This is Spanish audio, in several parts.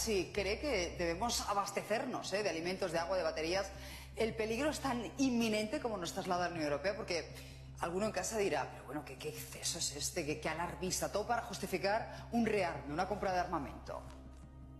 Si cree que debemos abastecernos de alimentos, de agua, de baterías, ¿el peligro es tan inminente como nos traslada la Unión Europea? Porque alguno en casa dirá, pero bueno, ¿qué exceso es este? ¿Qué alarmista? Todo para justificar un rearme, una compra de armamento.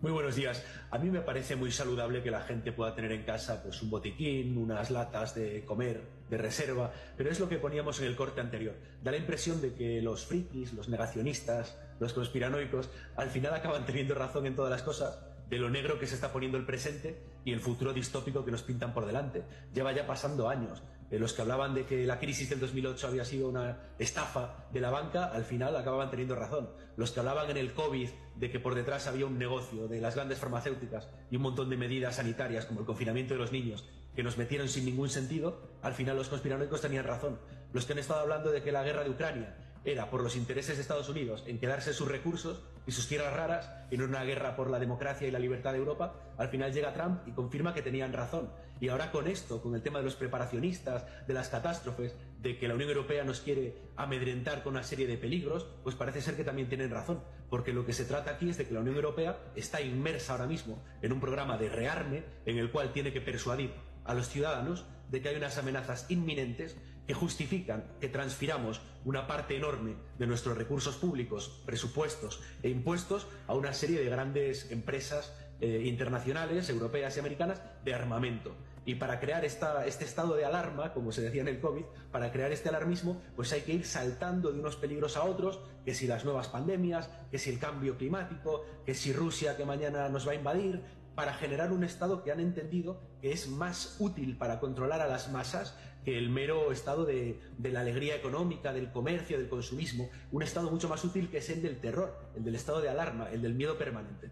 Muy buenos días. A mí me parece muy saludable que la gente pueda tener en casa pues un botiquín, unas latas de comer de reserva, pero es lo que poníamos en el corte anterior. Da la impresión de que los frikis, los negacionistas, los conspiranoicos, al final acaban teniendo razón en todas las cosas, de lo negro que se está poniendo el presente y el futuro distópico que nos pintan por delante. Lleva ya pasando años. Los que hablaban de que la crisis del 2008 había sido una estafa de la banca, al final acababan teniendo razón. Los que hablaban en el COVID de que por detrás había un negocio de las grandes farmacéuticas y un montón de medidas sanitarias como el confinamiento de los niños que nos metieron sin ningún sentido, al final los conspiranoicos tenían razón. Los que han estado hablando de que la guerra de Ucrania era por los intereses de Estados Unidos en quedarse sus recursos y sus tierras raras y no una guerra por la democracia y la libertad de Europa, al final llega Trump y confirma que tenían razón. Y ahora con esto, con el tema de los preparacionistas, de las catástrofes, de que la Unión Europea nos quiere amedrentar con una serie de peligros, pues parece ser que también tienen razón, porque lo que se trata aquí es de que la Unión Europea está inmersa ahora mismo en un programa de rearme en el cual tiene que persuadir a los ciudadanos de que hay unas amenazas inminentes que justifican que transfiramos una parte enorme de nuestros recursos públicos, presupuestos e impuestos a una serie de grandes empresas internacionales, europeas y americanas de armamento. Y para crear este estado de alarma, como se decía en el COVID, para crear este alarmismo, pues hay que ir saltando de unos peligros a otros, que si las nuevas pandemias, que si el cambio climático, que si Rusia que mañana nos va a invadir, para generar un estado que han entendido que es más útil para controlar a las masas que el mero estado de la alegría económica, del comercio, del consumismo, un estado mucho más útil que es el del terror, el del estado de alarma, el del miedo permanente.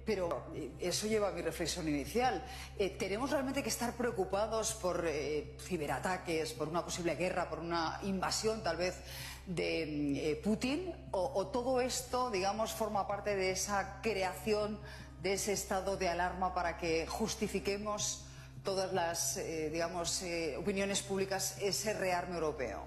Pero eso lleva a mi reflexión inicial. ¿Tenemos realmente que estar preocupados por ciberataques, por una posible guerra, por una invasión tal vez de Putin? ¿O todo esto, digamos, forma parte de esa creación de ese estado de alarma para que justifiquemos todas las, opiniones públicas, ese rearme europeo?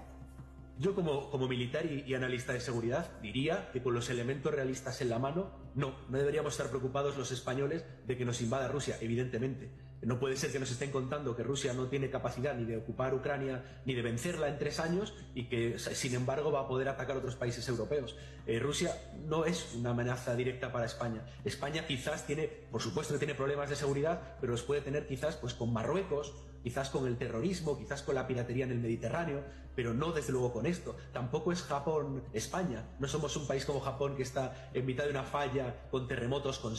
Yo como militar y analista de seguridad diría que con los elementos realistas en la mano, no deberíamos estar preocupados los españoles de que nos invada Rusia, evidentemente. No puede ser que nos estén contando que Rusia no tiene capacidad ni de ocupar Ucrania ni de vencerla en 3 años y que, sin embargo, va a poder atacar a otros países europeos. Rusia no es una amenaza directa para España. España quizás tiene, por supuesto que tiene problemas de seguridad, pero los puede tener quizás pues con Marruecos, quizás con el terrorismo, quizás con la piratería en el Mediterráneo, pero no desde luego con esto. Tampoco es Japón España. No somos un país como Japón que está en mitad de una falla con terremotos constantes.